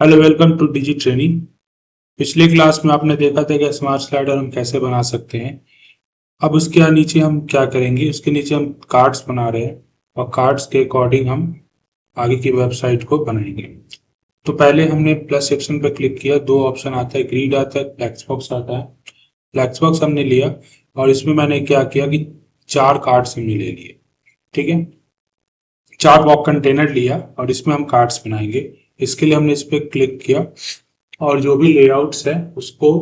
Hello, welcome to digi training. पिछले class में आपने देखा था कि स्मार्ट स्लाइडर हम कैसे बना सकते हैं। अब उसके नीचे हम क्या करेंगे, उसके नीचे हम कार्ड्स बना रहे हैं और कार्ड्स के अकॉर्डिंग हम आगे की वेबसाइट को बनाएंगे। तो पहले हमने प्लस सेक्शन पर क्लिक किया, दो ऑप्शन आता है, ग्रिड आता है, फ्लेक्स बॉक्स आता है। फ्लेक्स बॉक्स हमने लिया और इसमें मैंने क्या किया कि चार कार्ड्स हमने ले लिए। ठीक है, चार बॉक्स कंटेनर लिया और इसमें हम कार्ड्स बनाएंगे। इसके लिए हमने इस पर क्लिक किया और जो भी लेआउट्स है उसको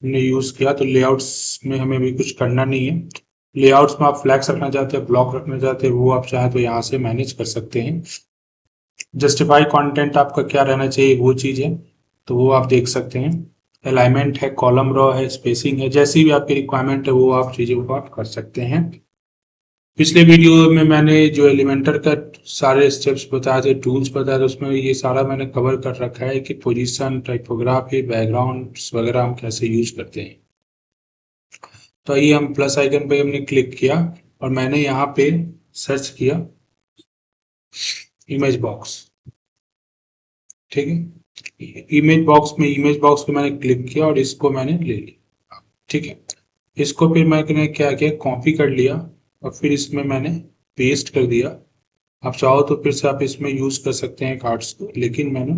हमने यूज किया। तो लेआउट्स में हमें भी कुछ करना नहीं है। लेआउट्स में आप फ्लैक्स रखना चाहते हैं, ब्लॉक रखना चाहते हैं, वो आप चाहे तो यहाँ से मैनेज कर सकते हैं। जस्टिफाई कंटेंट आपका क्या रहना चाहिए वो चीज़ है, तो वो आप देख सकते हैं। अलाइनमेंट है, कॉलम रो है, स्पेसिंग है, जैसी भी आपकी रिक्वायरमेंट है वो आप चीज़ों को आप कर सकते हैं। पिछले वीडियो में मैंने जो एलिमेंटर का सारे स्टेप्स बताए थे, टूल्स बताए थे, उसमें ये सारा मैंने कवर कर रखा है कि पोजीशन, टाइपोग्राफी, बैकग्राउंड्स वगैरह हम कैसे यूज करते हैं। तो आइए हम प्लस आइकन पे हमने क्लिक किया और मैंने यहाँ पे सर्च किया इमेज बॉक्स। ठीक है, इमेज बॉक्स पे मैंने क्लिक किया और इसको मैंने ले लिया। ठीक है, इसको फिर मैंने क्या किया, कॉपी कर लिया और फिर इसमें मैंने पेस्ट कर दिया। आप चाहो तो फिर से आप इसमें यूज कर सकते हैं कार्ड्स को, लेकिन मैंने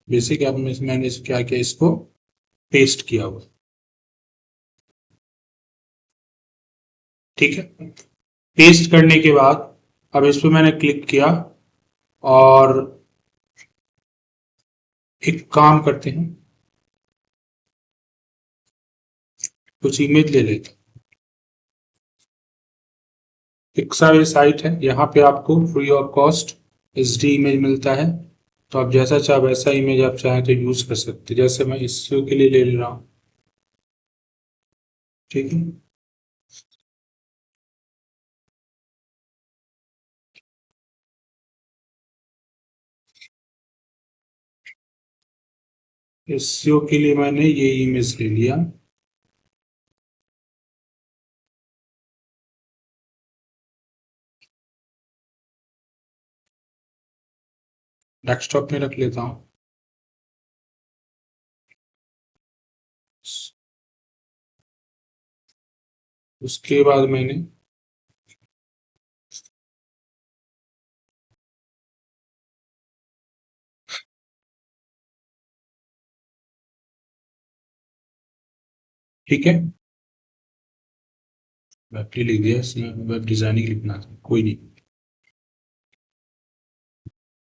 बेसिक ऐप में मैंने क्या किया, इसको पेस्ट किया हुआ। ठीक है, पेस्ट करने के बाद अब इस पर मैंने क्लिक किया और एक काम करते हैं, कुछ इमेज ले लेते हैं। पिक्सा ये साइट है, यहाँ पे आपको free of cost HD image मिलता है। तो आप जैसा चाहे वैसा इमेज आप चाहें तो यूज कर सकते हैं। जैसे मैं इस के लिए ले रहा हूँ। ठीक है, इस के लिए मैंने ये इमेज ले लिया। डेस्कटॉप में रख लेता हूँ। उसके बाद मैंने ठीक है, वेब लिख दिया, इसमें वेब डिजाइनिंग लिखना था, कोई नहीं।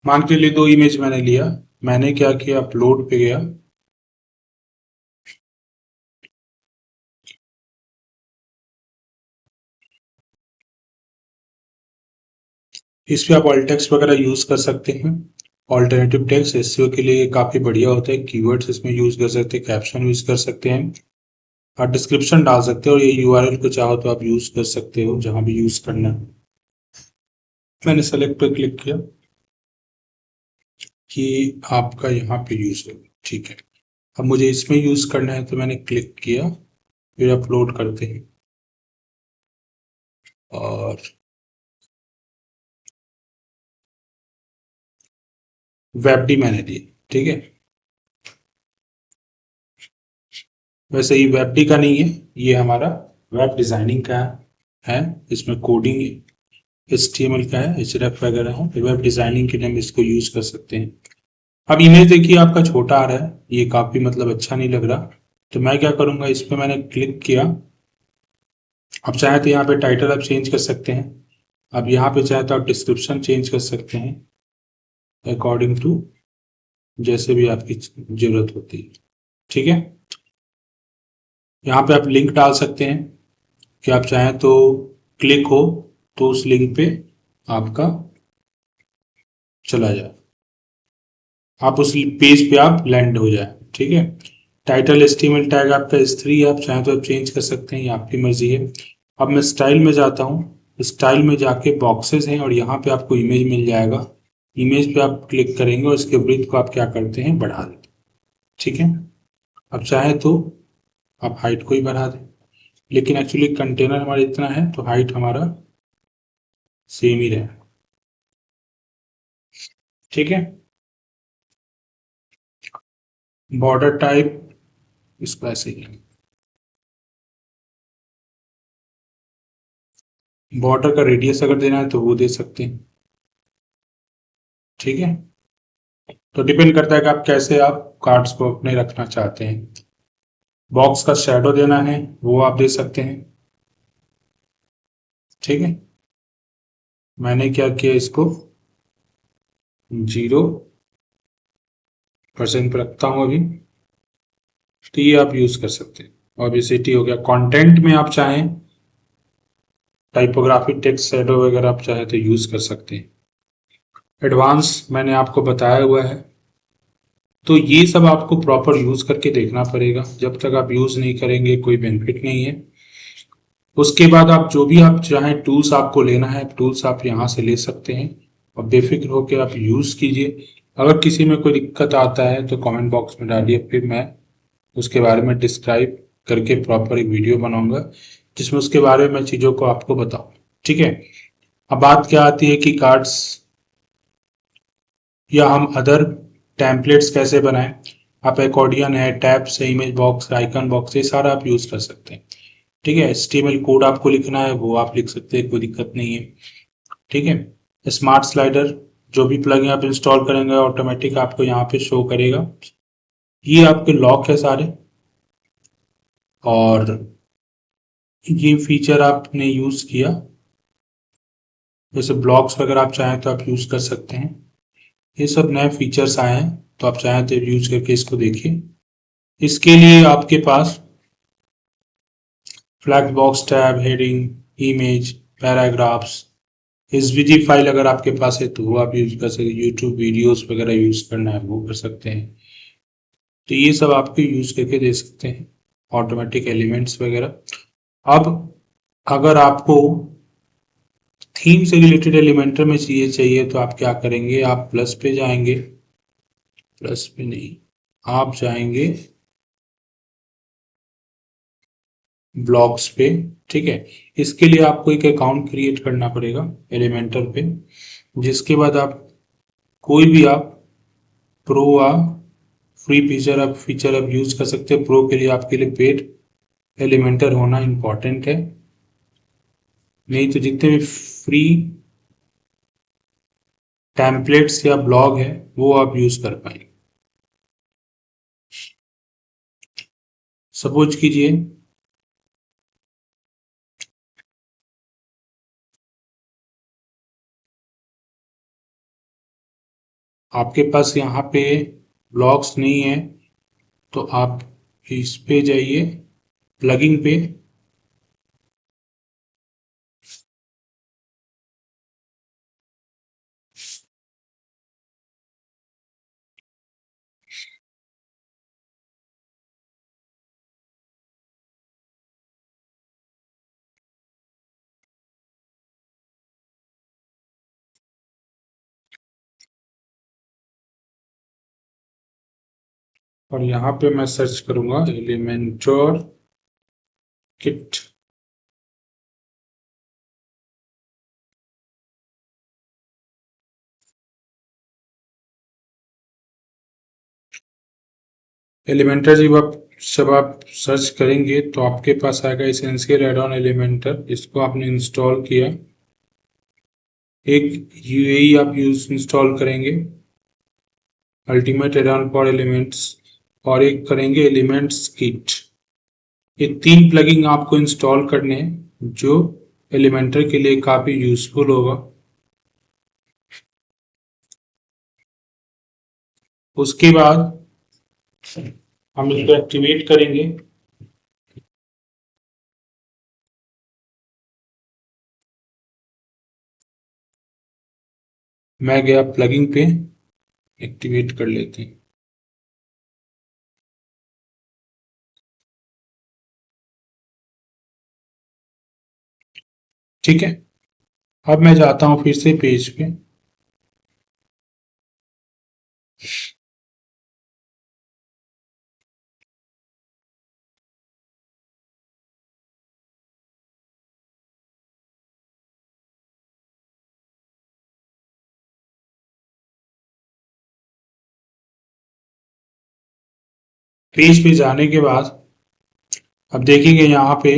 मान के लिए दो इमेज मैंने लिया। मैंने क्या किया, अपलोड पे गया। इस पे आप ऑल्ट टेक्स्ट वगैरह यूज कर सकते हैं। ऑल्टरनेटिव टेक्स्ट एसईओ के लिए काफी बढ़िया होता है। कीवर्ड्स इसमें यूज कर सकते हैं, कैप्शन यूज कर सकते हैं और डिस्क्रिप्शन डाल सकते हो। और ये यूआरएल को चाहो तो आप यूज कर सकते हो जहां भी यूज करना है। मैंने सेलेक्ट पर क्लिक किया कि आपका यहाँ पे यूज हो। ठीक है, अब मुझे इसमें यूज करना है तो मैंने क्लिक किया, फिर अपलोड करते हैं और वेब डी मैंने दी। ठीक है, वैसे ये वेब डी का नहीं है, ये हमारा वेब डिजाइनिंग का है। इसमें कोडिंग HTML का है, href वगैरह है। तो वेब डिजाइनिंग के लिए हम इसको यूज कर सकते हैं। अब इमेज देखिए आपका छोटा आ रहा है, ये काफी मतलब अच्छा नहीं लग रहा। तो मैं क्या करूंगा, इस पे मैंने क्लिक किया। आप चाहे तो यहाँ पे टाइटल आप चेंज कर सकते हैं। अब यहाँ पे चाहे तो आप डिस्क्रिप्शन चेंज कर सकते हैं अकॉर्डिंग टू जैसे भी आपकी जरूरत होती है। ठीक है, यहाँ पे आप लिंक डाल सकते हैं कि आप चाहें तो क्लिक हो तो उस लिंक पे आपका चला जाए, आप उस पेज पे आप लैंड हो जाए। ठीक है, टाइटल एस्टीमेट टैग आपका S3, आप चाहें तो आप चेंज कर सकते हैं, ये आपकी मर्जी है। अब मैं स्टाइल में जाता हूँ, स्टाइल में जाके बॉक्सेस हैं और यहाँ पे आपको इमेज मिल जाएगा। इमेज पे आप क्लिक करेंगे और इसके ब्रीथ को आप क्या करते हैं, बढ़ा देते हैं। ठीक है, अब चाहे तो आप हाइट को ही बढ़ा दें, लेकिन एक्चुअली कंटेनर हमारा इतना है तो हाइट हमारा सेम ही रहे। ठीक है, बॉर्डर टाइप इसको ऐसे ही, बॉर्डर का रेडियस अगर देना है तो वो दे सकते हैं। ठीक है, तो डिपेंड करता है कि आप कैसे आप कार्ड्स को अपने रखना चाहते हैं। बॉक्स का शेडो देना है वो आप दे सकते हैं। ठीक है, मैंने क्या किया, इसको 0% पर रखता हूं अभी। तो ये आप यूज कर सकते हैं। ऑब्वियसिटी हो गया। कंटेंट में आप चाहें टाइपोग्राफी, टेक्स्ट शैडो वगैरह आप चाहे तो यूज कर सकते हैं। एडवांस मैंने आपको बताया हुआ है। तो ये सब आपको प्रॉपर यूज करके देखना पड़ेगा। जब तक आप यूज नहीं करेंगे कोई बेनिफिट नहीं है। उसके बाद आप जो भी आप चाहें टूल्स आपको लेना है, टूल्स आप यहाँ से ले सकते हैं और बेफिक्र होकर आप यूज कीजिए। अगर किसी में कोई दिक्कत आता है तो कमेंट बॉक्स में डालिए, फिर मैं उसके बारे में डिस्क्राइब करके प्रॉपर एक वीडियो बनाऊंगा जिसमें उसके बारे में चीज़ों को आपको बताऊं। ठीक है, अब बात क्या आती है कि कार्ड्स या हम अदर टेम्पलेट्स कैसे बनाएं। आप एकॉर्डियन है, टैब्स है, इमेज बॉक्स, आइकन बॉक्स, ये सारा आप यूज कर सकते हैं। ठीक है, HTML कोड आपको लिखना है वो आप लिख सकते हैं, कोई दिक्कत नहीं है। ठीक है, स्मार्ट स्लाइडर जो भी प्लगइन आप इंस्टॉल करेंगे ऑटोमेटिक आपको यहाँ पे शो करेगा। ये आपके लॉक है सारे, और ये फीचर आपने यूज किया। जैसे ब्लॉक्स वगैरह आप चाहें तो आप यूज कर सकते हैं। ये सब नए फीचर्स आए हैं, तो आप चाहें तो यूज करके इसको देखिए। इसके लिए आपके पास flag box, tab, heading, image, paragraphs, SVG file अगर आपके पास है तो वो आप यूज कर सकते हैं। यूट्यूब वीडियोस वगैरह यूज करना है वो कर सकते हैं। तो ये सब आपको यूज करके दे सकते हैं, ऑटोमेटिक एलिमेंट्स वगैरह। अब अगर आपको थीम से रिलेटेड एलिमेंटर में चाहिए तो आप क्या करेंगे, आप प्लस पे जाएंगे, प्लस पे नहीं, आप जाएंगे ब्लॉग्स पे। ठीक है, इसके लिए आपको एक अकाउंट क्रिएट करना पड़ेगा एलिमेंटर पे, जिसके बाद आप कोई भी आप प्रो आ फ्री फीचर आप यूज कर सकते हैं। प्रो के लिए आपके लिए पेड एलिमेंटर होना इंपॉर्टेंट है, नहीं तो जितने भी फ्री टेम्पलेट्स या ब्लॉग है वो आप यूज कर पाएंगे। सपोज कीजिए आपके पास यहाँ पे ब्लॉग्स नहीं है, तो आप इस पे जाइए, प्लगइन पे, और यहाँ पे मैं सर्च करूंगा एलिमेंटर किट। एलिमेंटर जब आप सर्च करेंगे तो आपके पास आएगा एसेंशियल एड ऑन एलिमेंटर। इसको आपने इंस्टॉल किया, एक यूएई आप यूज इंस्टॉल करेंगे, ultimate add on for elements, और एक करेंगे एलिमेंट्स किट। ये 3 प्लगइन आपको इंस्टॉल करने हैं जो एलिमेंटर के लिए काफ़ी यूजफुल होगा। उसके बाद हम इसको एक्टिवेट करेंगे। मैं गया प्लगइन पे, एक्टिवेट कर लेते हैं। ठीक है, अब मैं जाता हूँ फिर से पेज पे। पेज पे जाने के बाद अब देखेंगे यहाँ पे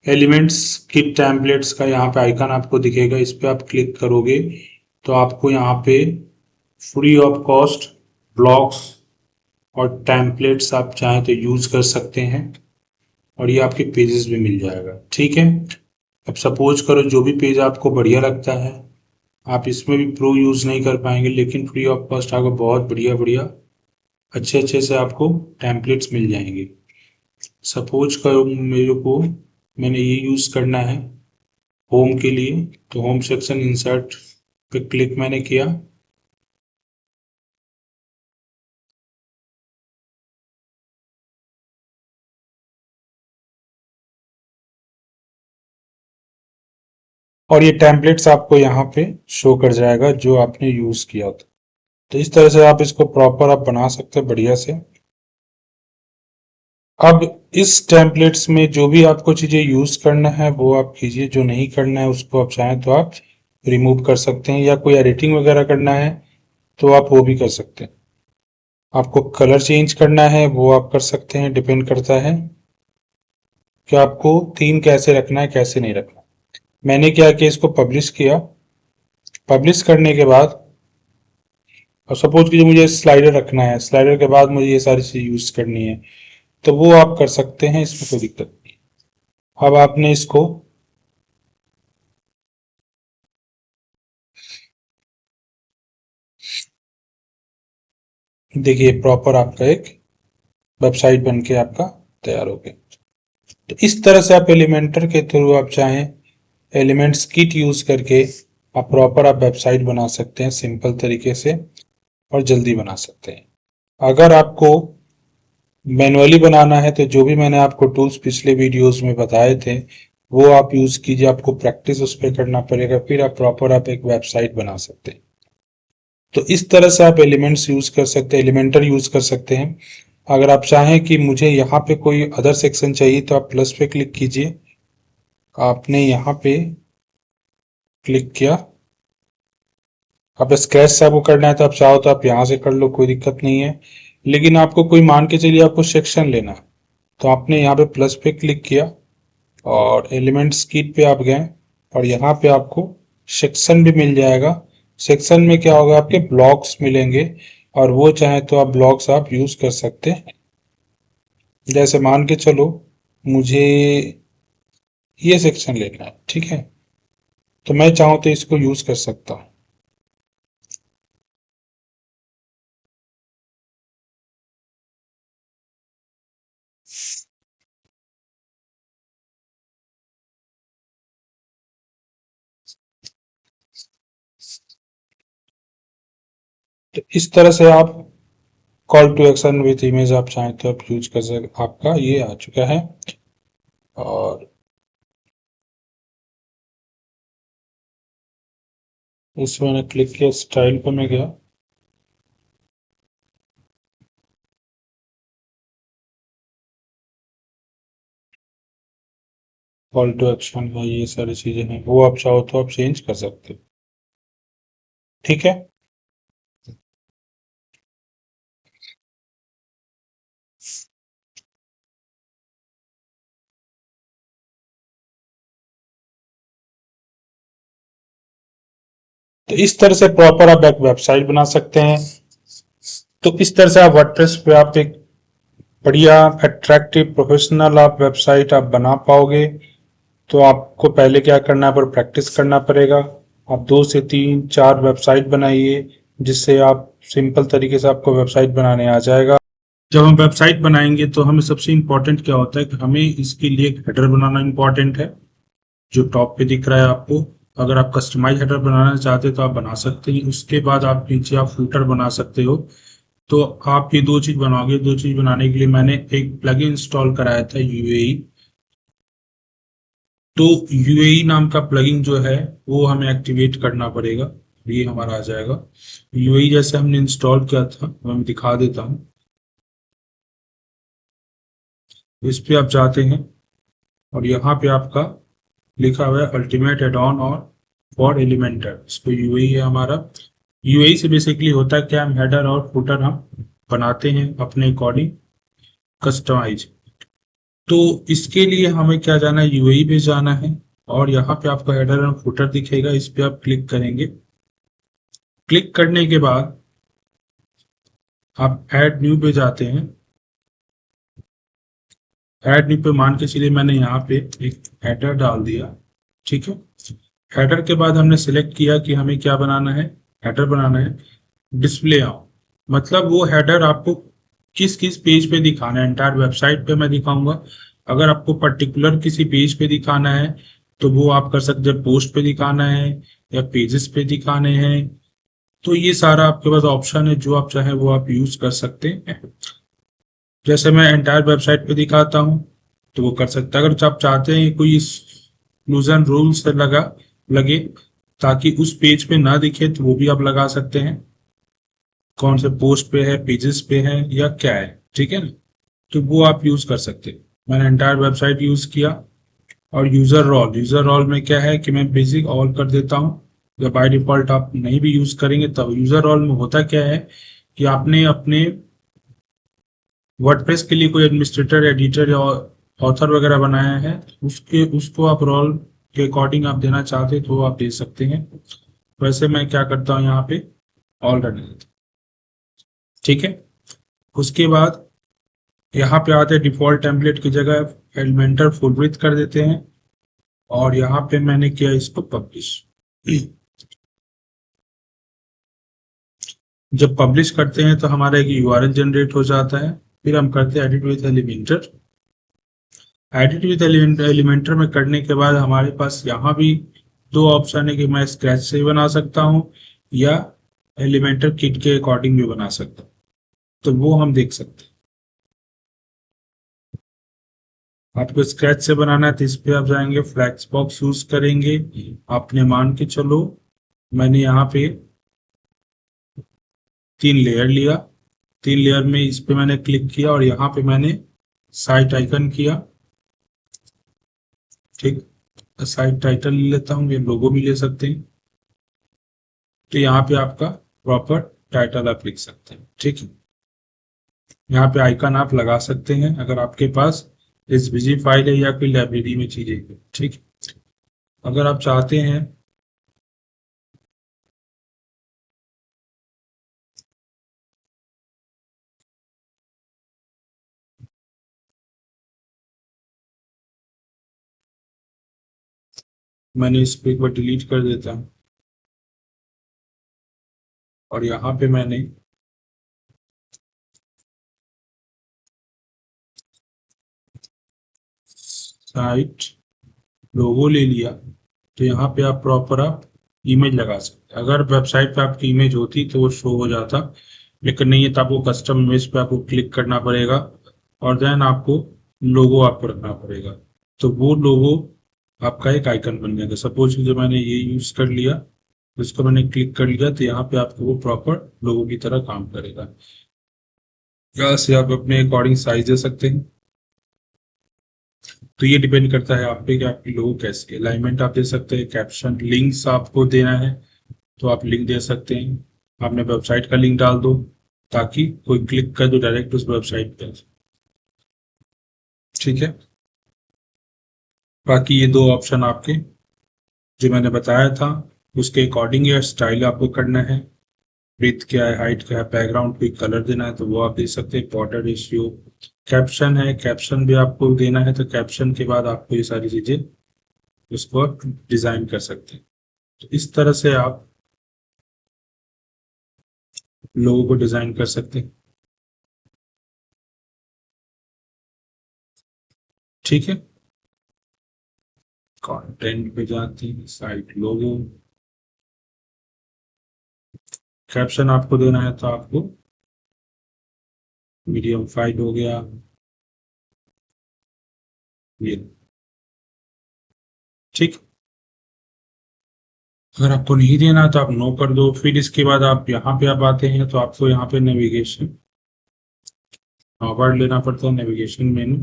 एलिमेंट्स किट टेम्पलेट्स का यहाँ पे आइकन आपको दिखेगा, इस पे आप क्लिक करोगे तो आपको यहाँ पे फ्री ऑफ कॉस्ट ब्लॉक्स और टेम्पलेट्स आप चाहें तो यूज कर सकते हैं और ये आपके पेजेस भी मिल जाएगा। ठीक है, अब सपोज करो जो भी पेज आपको बढ़िया लगता है, आप इसमें भी प्रो यूज नहीं कर पाएंगे, लेकिन फ्री ऑफ कॉस्ट आपको बहुत बढ़िया बढ़िया अच्छे अच्छे से आपको टेम्पलेट्स मिल जाएंगे। सपोज करो मेरे को मैंने ये यूज करना है होम के लिए, तो होम सेक्शन इंसर्ट पे क्लिक मैंने किया और ये टेम्पलेट्स आपको यहाँ पे शो कर जाएगा जो आपने यूज किया था। तो इस तरह से आप इसको प्रॉपर आप बना सकते हैं बढ़िया से। अब इस टेम्पलेट्स में जो भी आपको चीजें यूज करना है वो आप कीजिए, जो नहीं करना है उसको आप चाहें तो आप रिमूव कर सकते हैं, या कोई एडिटिंग वगैरह करना है तो आप वो भी कर सकते हैं। आपको कलर चेंज करना है वो आप कर सकते हैं, डिपेंड करता है कि आपको थीम कैसे रखना है कैसे नहीं रखना। मैंने क्या किया, इसको पब्लिश किया। पब्लिश करने के बाद और सपोज कीजिए मुझे स्लाइडर रखना है, स्लाइडर के बाद मुझे ये सारी चीज यूज करनी है, तो वो आप कर सकते हैं, इसमें कोई दिक्कत नहीं। अब आपने इसको देखिए प्रॉपर आपका एक वेबसाइट बन के आपका तैयार हो गया। तो इस तरह से आप एलिमेंटर के थ्रू आप चाहें एलिमेंट्स किट यूज करके आप प्रॉपर आप वेबसाइट बना सकते हैं सिंपल तरीके से और जल्दी बना सकते हैं। अगर आपको मैनुअली बनाना है तो जो भी मैंने आपको टूल्स पिछले वीडियोस में बताए थे वो आप यूज कीजिए, आपको प्रैक्टिस उस पर करना पड़ेगा, फिर आप प्रॉपर आप एक वेबसाइट बना सकते हैं। तो इस तरह से आप एलिमेंट्स यूज कर सकते हैं, एलिमेंटर यूज कर सकते हैं। अगर आप चाहें कि मुझे यहाँ पे कोई अदर सेक्शन चाहिए तो आप प्लस पे क्लिक कीजिए। आपने यहाँ पे क्लिक किया, अब स्क्रैच से आपको करना है तो आप चाहो तो आप यहाँ से कर लो, कोई दिक्कत नहीं है। लेकिन आपको कोई मान के चलिए आपको सेक्शन लेना है तो आपने यहाँ पे प्लस पे क्लिक किया और एलिमेंट्स किट पे आप गए और यहाँ पे आपको सेक्शन भी मिल जाएगा। सेक्शन में क्या होगा, आपके ब्लॉक्स मिलेंगे और वो चाहे तो आप ब्लॉक्स आप यूज कर सकते हैं। जैसे मान के चलो मुझे ये सेक्शन लेना है, ठीक है, तो मैं चाहूँ तो इसको यूज कर सकता हूँ। तो इस तरह से आप call to action with image आप चाहें तो आप यूज कर सकते। आपका ये आ चुका है और इसमें मैंने क्लिक किया, स्टाइल पे मैं गया, कॉल टू एक्शन है, ये सारी चीजें हैं, वो आप चाहो तो आप चेंज कर सकते हो। ठीक है, तो इस तरह से प्रॉपर आप एक वेबसाइट बना सकते हैं। तो इस तरह से आप वर्डप्रेस पे आप एक बढ़िया अट्रैक्टिव प्रोफेशनल आप वेबसाइट आप बना पाओगे। तो आपको पहले क्या करना है, पर प्रैक्टिस करना पड़ेगा। आप 2 से 3 4 वेबसाइट बनाइए जिससे आप सिंपल तरीके से आपको वेबसाइट बनाने आ जाएगा। जब हम वेबसाइट बनाएंगे तो हमें सबसे इम्पोर्टेंट क्या होता है कि हमें इसके लिए एक हेडर बनाना इम्पोर्टेंट है जो टॉप पे दिख रहा है आपको। अगर आप कस्टमाइज हेडर बनाना चाहते हैं तो आप बना सकते हैं, उसके बाद आप नीचे आप फूटर बना सकते हो। तो आप ये 2 चीज बनाओगे। 2 चीज बनाने के लिए मैंने एक प्लगइन इंस्टॉल कराया था यूएई। तो यूएई नाम का प्लगइन जो है वो हमें एक्टिवेट करना पड़ेगा, ये हमारा आ जाएगा। यूएई जैसे हमने इंस्टॉल किया था मैं दिखा देता हूँ। इस पे आप जाते हैं और यहाँ पे आपका लिखा हुआ है अल्टीमेट एड ऑन और फॉर एलिमेंटर, इसको यूएई है हमारा। यूएई से बेसिकली होता है क्या, हम हेडर और फुटर हम बनाते हैं अपने अकॉर्डिंग। कस्टमाइज। तो इसके लिए हमें क्या जाना है, यूआई पे जाना है और यहाँ पे आपको हेडर एंड फुटर दिखेगा, इस पे आप क्लिक करेंगे। क्लिक करने के बाद आप ऐड न्यू पे जाते हैं। ऐड न्यू पे मान के चलिए मैंने यहाँ पे एक हेडर डाल दिया, ठीक है। हेडर के बाद हमने सिलेक्ट किया कि हमें क्या बनाना है, हेडर बनाना है। डिस्प्ले आओ, मतलब वो हेडर आपको किस किस पेज पे दिखाना है, एंटायर वेबसाइट पे मैं दिखाऊंगा। अगर आपको पर्टिकुलर किसी पेज पे दिखाना है तो वो आप कर सकते हैं, पोस्ट पे दिखाना है या पेजेस पे दिखाने हैं। तो ये सारा आपके पास ऑप्शन है, जो आप चाहें वो आप यूज कर सकते हैं। जैसे मैं एंटायर वेबसाइट पे दिखाता हूँ तो वो कर सकते हैं। अगर आप चाहते हैं कोई एक्सक्लूजन रूल से लगे ताकि उस पेज पे ना दिखे तो वो भी आप लगा सकते हैं, कौन से पोस्ट पे है, पेजेस पे है या क्या है, ठीक है ना। तो वो आप यूज कर सकते हैं। मैंने एंटायर वेबसाइट यूज किया। और यूजर रोल में क्या है कि मैं बेसिक ऑल कर देता हूँ। जब बाय डिफॉल्ट आप नहीं भी यूज करेंगे तब यूजर रोल में होता क्या है कि आपने अपने वर्डप्रेस के लिए कोई एडमिनिस्ट्रेटर, एडिटर या ऑथर वगैरह बनाया है, उसको आप रोल के अकॉर्डिंग आप देना चाहते हैं तो आप दे सकते हैं। वैसे मैं क्या करता हूँ, यहाँ पे ऑल रहने देता हूँ, ठीक है। उसके बाद यहाँ पे आते हैं डिफॉल्ट टेम्पलेट की जगह एलिमेंटर फुल ब्रीथ कर देते हैं। और यहाँ पे मैंने किया इसको पब्लिश। जब पब्लिश करते हैं तो हमारा एक यूआरएल जनरेट हो जाता है। फिर हम करते हैं edit with Elementor. Edit with Elementor में करने के बाद हमारे पास यहाँ भी दो ऑप्शन है कि मैं स्क्रैच से भी बना सकता हूँ या एलिमेंटर किट के अकॉर्डिंग भी बना सकता हूँ। तो वो हम देख सकते हैं। आपको स्क्रैच से बनाना है तो इस पे आप जाएंगे, फ्लैक्स बॉक्स यूज करेंगे। आपने मान के चलो मैंने यहाँ पे 3 लेयर लिया। 3 लेयर में इस पे मैंने क्लिक किया और यहाँ पे मैंने साइट आइकन किया, ठीक। साइट टाइटल ले लेता हूँ, ये लोगो भी ले सकते हैं। तो यहाँ पे आपका प्रॉपर टाइटल आप लिख सकते हैं, ठीक है। यहाँ पे आइकन आप लगा सकते हैं अगर आपके पास एसवीजी फाइल है या कोई लाइब्रेरी में चीजें है, ठीक। अगर आप चाहते हैं मैंने इस पे एक बार डिलीट कर देता हूँ और यहाँ पे मैंने साइट लोगो ले लिया। तो यहाँ पे आप प्रॉपर आप इमेज लगा सकते हैं। अगर वेबसाइट पे आपकी इमेज होती तो वो शो हो जाता, लेकिन नहीं है तो आपको कस्टम इमेज पे आपको क्लिक करना पड़ेगा और देन आपको लोगो आपको रखना पड़ेगा। तो वो लोगो आपका एक आइकन बन जाएगा। सपोज कि जो मैंने ये यूज कर लिया, इसको मैंने क्लिक कर लिया तो यहाँ पे आपको वो प्रॉपर लोगो की तरह काम करेगा। यहाँ से आप अपने अकॉर्डिंग साइज दे सकते हैं। तो ये डिपेंड करता है आप पे कि आपके लोगो कैसे, अलाइनमेंट आप दे सकते हैं, कैप्शन, लिंक्स आपको देना है तो आप लिंक दे सकते हैं। आपने वेबसाइट का लिंक डाल दो ताकि कोई क्लिक कर दो डायरेक्ट उस वेबसाइट पे, ठीक है। बाकी ये दो ऑप्शन आपके जो मैंने बताया था उसके अकॉर्डिंग या स्टाइल आपको करना है। ब्रीथ क्या है, हाइट क्या है, बैकग्राउंड पे कलर देना है तो वो आप दे सकते हैं, बॉर्डर रेशियो। कैप्शन है, कैप्शन भी आपको देना है तो कैप्शन के बाद आपको ये सारी चीजें उसको आप डिजाइन कर सकते हैं। तो इस तरह से आप लोगों को डिजाइन कर सकते हैं, ठीक है। कंटेंट पे जाते हैं, साइट लोगो, कैप्शन आपको देना है तो आपको मीडियम 5 हो गया ये, ठीक। अगर आपको नहीं देना तो आप नो कर दो। फिर इसके बाद आप यहाँ पे आप आते हैं तो आपको यहाँ पे नेविगेशन वर्ड लेना पड़ता है, नेविगेशन मेनू।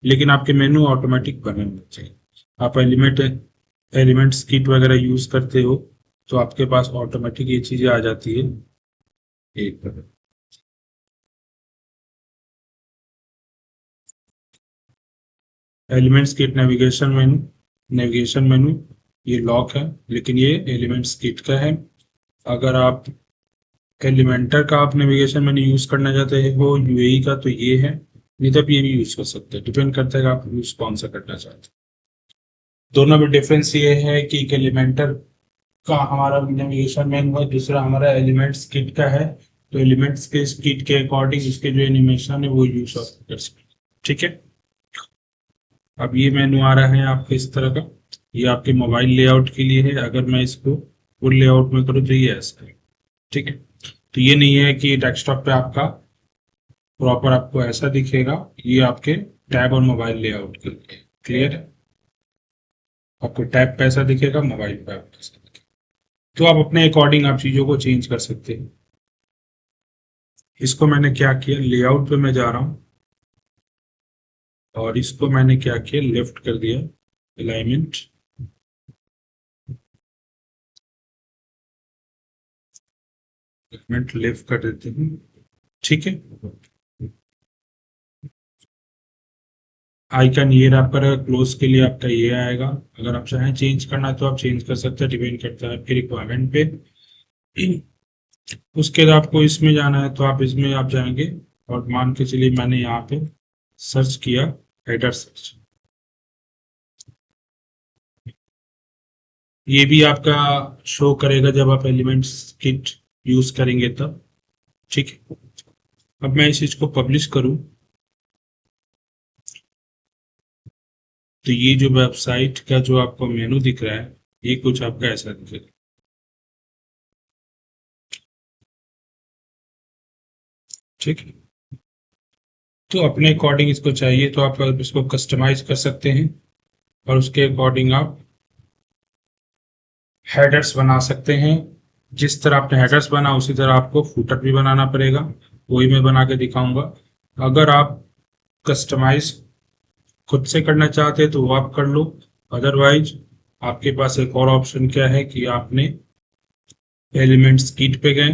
लेकिन आपके मेनू ऑटोमेटिक बने होने चाहिए। आप एलिमेंट्स किट वगैरह यूज करते हो तो आपके पास ऑटोमेटिक ये चीजें आ जाती है। एक एलिमेंट्स किट नेविगेशन मेनू ये लॉक है, लेकिन ये एलिमेंट्स किट का है। अगर आप एलिमेंटर का आप नेविगेशन मेन्यू यूज करना चाहते हैं वो यूएई का, तो ये है, नहीं तो आप ये भी यूज कर सकते हैं, डिपेंड करता है कि आप यूज कौन सा करना चाहते हैं। दोनों में डिफरेंस ये है कि एक एलिमेंटर का हमारा नेविगेशन मेन्यू है, दूसरा हमारा एलिमेंट्स किट का है। तो एलिमेंट्स के किट के अकॉर्डिंग इसके जो एनिमेशन है वो यूज कर सकते हैं। ठीक है। अब ये मेन्यू आ रहा है आपके इस तरह का, ये आपके मोबाइल लेआउट के लिए है। अगर मैं इसको फुल लेआउट में करूँ तो ये ऐसा है। ठीक है। तो ये नहीं है कि डेस्कटॉप पे आपका प्रॉपर आपको ऐसा दिखेगा, ये आपके टैब और मोबाइल लेआउट के लिए। क्लियर है। आपको टैब पे ऐसा दिखेगा, मोबाइल पे आपको ऐसा दिखेगा। तो आप अपने अकॉर्डिंग आप चीज़ों को चेंज कर सकते हैं। इसको मैंने क्या किया, लेआउट पे मैं जा रहा हूँ और इसको मैंने क्या किया, लेफ्ट कर दिया, अलाइनमेंट। अलाइनमेंट लेफ्ट कर देते हैं। ठीक है। आइकन ये आपका क्लोज के लिए आपका ये आएगा। अगर आप चाहें चेंज करना तो आप चेंज कर सकते हैं, डिपेंड करता है आपकी रिक्वायरमेंट पे। उसके बाद आपको इसमें जाना है तो आप इसमें आप जाएंगे और मान के चलिए मैंने यहाँ पे सर्च किया, हेडर सर्च। ये भी आपका शो करेगा जब आप एलिमेंट्स किट यूज करेंगे तब। ठीक है। अब मैं इस चीज को पब्लिश करूं तो ये जो वेबसाइट का जो आपको मेनू दिख रहा है ये कुछ आपका ऐसा दिखेगा। ठीक है। तो अपने अकॉर्डिंग इसको चाहिए तो आप इसको कस्टमाइज कर सकते हैं और उसके अकॉर्डिंग आप हेडर्स बना सकते हैं। जिस तरह आपने हेडर्स बना उसी तरह आपको फूटर भी बनाना पड़ेगा, वही मैं बना के दिखाऊंगा। अगर आप कस्टमाइज खुद से करना चाहते हैं तो वो आप कर लो। अदरवाइज आपके पास एक और ऑप्शन क्या है कि आपने एलिमेंट्स किट पे गए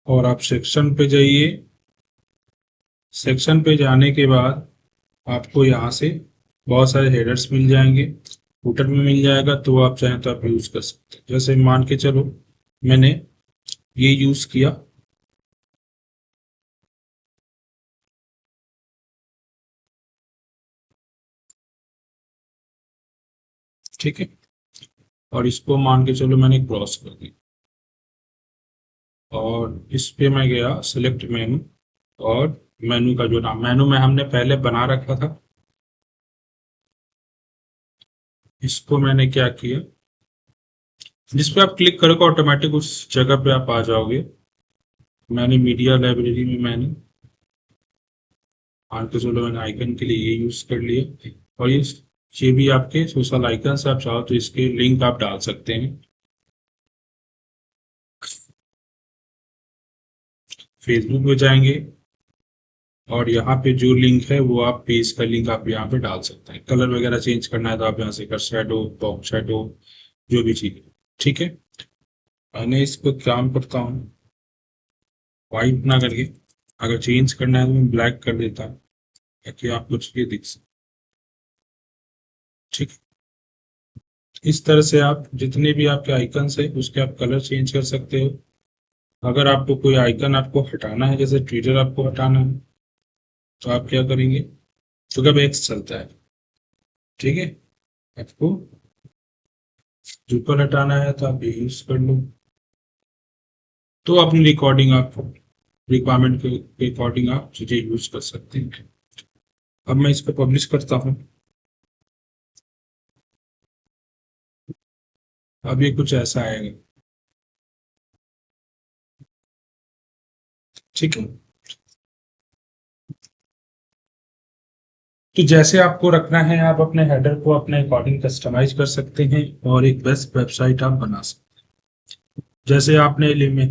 और आप सेक्शन पे जाइए। सेक्शन पे जाने के बाद आपको यहाँ से बहुत सारे हेडर्स मिल जाएंगे, फुटर में मिल जाएगा, तो आप चाहें तो आप यूज कर सकते हैं। जैसे मान के चलो मैंने ये यूज किया, ठीक है, और इसको मान के चलो मैंने क्रॉस कर दी और इस पे मैं गया सिलेक्ट मेनू, और मेनू का जो नाम मेनू में हमने पहले बना रखा था इसको मैंने क्या किया, जिस पे आप क्लिक करोगे ऑटोमेटिक उस जगह पे आप आ जाओगे। मैंने मीडिया लाइब्रेरी में मैंने मान के चलो मैंने आइकन के लिए ये यूज कर लिया, और ये भी आपके सोशल आइकन से आप चाहो तो इसके लिंक आप डाल सकते हैं। फेसबुक में जाएंगे और यहाँ पे जो लिंक है वो आप पेज का लिंक आप यहाँ पे डाल सकते हैं। कलर वगैरह चेंज करना है तो आप यहाँ से कर शैडो पॉप शैडो जो भी चीज। ठीक है। मैंने इस पर काम करता हूँ वाइट ना करके, अगर चेंज करना है तो मैं ब्लैक कर देता हूँ ताकि आप कुछ ये दिख सके। ठीक। इस तरह से आप जितने भी आपके आइकन्स है उसके आप कलर चेंज कर सकते हो। अगर आपको कोई आइकन आपको हटाना है, जैसे ट्विटर आपको हटाना है, तो आप क्या करेंगे, तो कब एक्स चलता है, ठीक है, आपको ऊपर हटाना है तो आप ये यूज कर लो। तो अपनी रिकॉर्डिंग आप रिक्वायरमेंट के अकॉर्डिंग आप चीजें यूज कर सकते हैं। अब मैं इसको पब्लिश करता हूँ। अब ये कुछ ऐसा आएगा। ठीक है। तो जैसे आपको रखना है आप अपने हेडर को अपने अकॉर्डिंग कस्टमाइज कर सकते हैं और एक बेस्ट वेबसाइट आप बना सकते हैं। जैसे आपने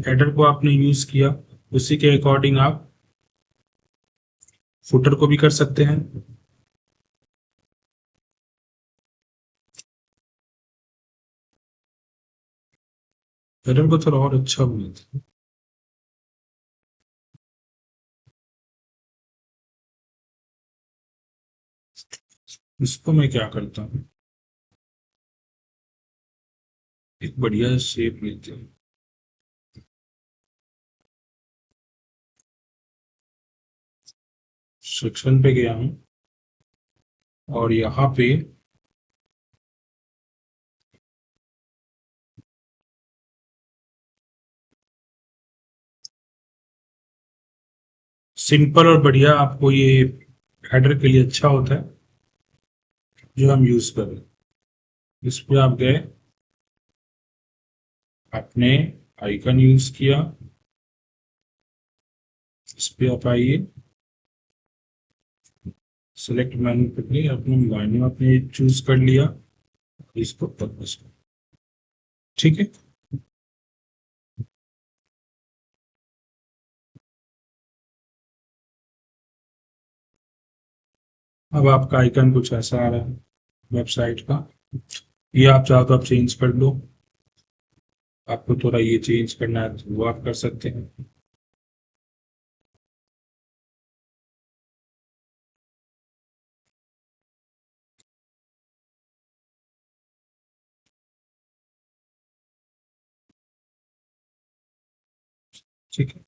हेडर को आपने यूज किया उसी के अकॉर्डिंग आप फुटर को भी कर सकते हैं। हेडर को थोड़ा और अच्छा बनाते हैं। इसको मैं क्या करता हूँ, एक बढ़िया शेप लेते हैं। सेक्शन पे गया हूँ और यहाँ पे सिंपल और बढ़िया आपको ये हेडर के लिए अच्छा होता है जो हम यूज कर रहे हैं। इस पे आप गए, आपने आइकन यूज किया, इस पे आप आइए, सेलेक्ट मेन्यू पे गए, अपने मोबाइल में आपने चूज कर लिया, इसको पब्लिश कर, ठीक है। अब आपका आइकन कुछ ऐसा आ रहा है वेबसाइट का। ये आप चाहो तो आप चेंज कर लो, आपको थोड़ा ये चेंज करना है तो वो आप कर सकते हैं। ठीक है,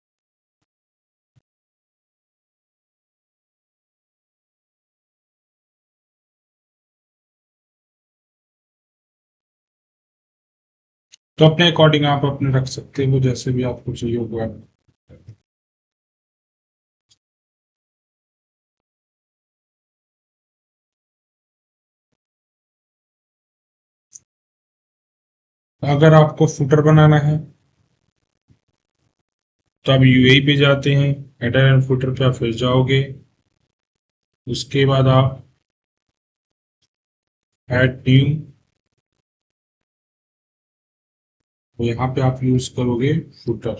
तो अपने अकॉर्डिंग आप अपने रख सकते हो जैसे भी आपको चाहिए होगा। अगर आपको फुटर बनाना है तो आप यूआई पे जाते हैं, हेडर एंड फुटर पे आप फिर जाओगे, उसके बाद आप ऐड न्यू, तो यहाँ पे आप यूज करोगे footer,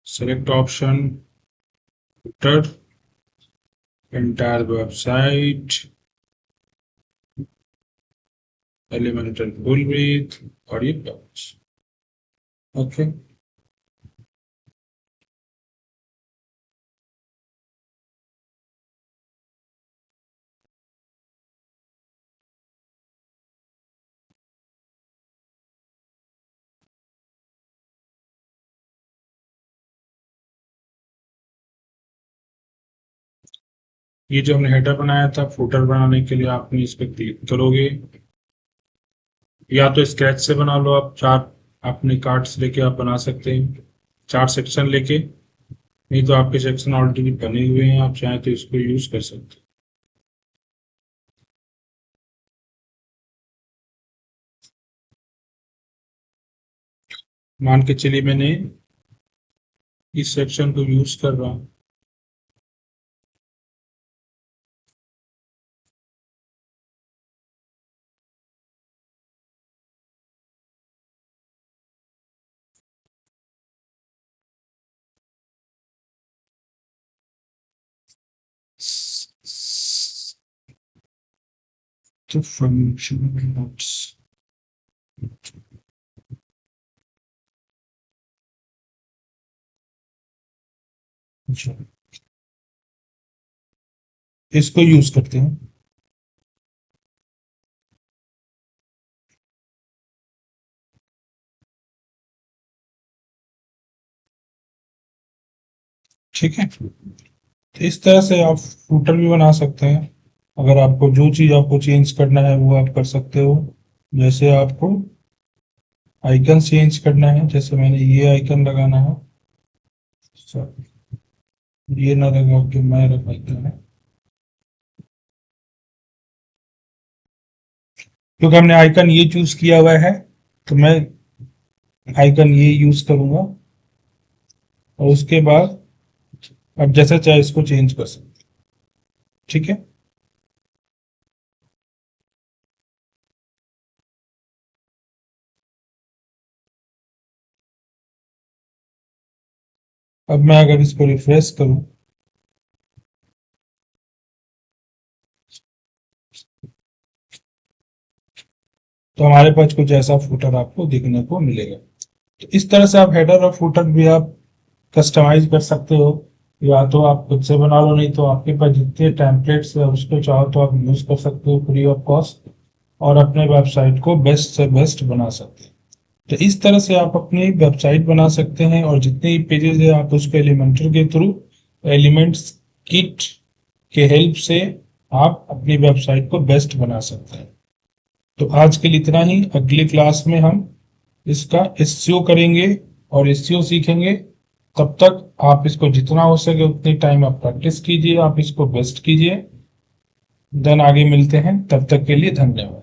select option footer, entire website, elemental full breath और ये पब्लिश। ओके, ये जो हमने हेडर बनाया था फुटर बनाने के लिए आपने इस पर क्लिक करोगे, या तो स्केच से बना लो, आप चार अपने कार्ड्स लेके आप बना सकते हैं, चार सेक्शन लेके, नहीं तो आपके सेक्शन ऑलरेडी बने हुए हैं, आप चाहें तो इसको यूज कर सकते हैं। मान के चलिए मैंने इस सेक्शन को यूज कर रहा हूँ, तो फंक्शन नोट्स, अच्छा इसको यूज करते हैं। ठीक है, तो इस तरह से आप फूटर भी बना सकते हैं। अगर आपको जो चीज आपको चेंज करना है वो आप कर सकते हो। जैसे आपको आइकन चेंज करना है, जैसे मैंने ये आइकन लगाना है, ये ना लगा के मैं आइकन है, क्योंकि हमने आइकन ये चूज किया हुआ है तो मैं आइकन ये यूज करूंगा, और उसके बाद आप जैसा चाहे इसको चेंज कर सकते हैं। ठीक है, अब मैं अगर इसको रिफ्रेश करूं तो हमारे पास कुछ ऐसा फुटर आपको देखने को मिलेगा। तो इस तरह से आप हेडर और फुटर भी आप कस्टमाइज कर सकते हो, या तो आप खुद से बना लो, नहीं तो आपके पास जितने टेम्पलेट्स है उसको चाहो तो आप यूज कर सकते हो फ्री ऑफ कॉस्ट, और अपने वेबसाइट को बेस्ट से बेस्ट बना सकते हैं। तो इस तरह से आप अपनी वेबसाइट बना सकते हैं, और जितने ही पेजेस है आप उसको एलिमेंटर के थ्रू, एलिमेंट्स किट के हेल्प से आप अपनी वेबसाइट को बेस्ट बना सकते हैं। तो आज के लिए इतना ही। अगली क्लास में हम इसका एसईओ करेंगे और एसईओ सीखेंगे। तब तक आप इसको जितना हो सके उतनी टाइम आप प्रैक्टिस कीजिए, आप इसको बेस्ट कीजिए। देन आगे मिलते हैं, तब तक के लिए धन्यवाद।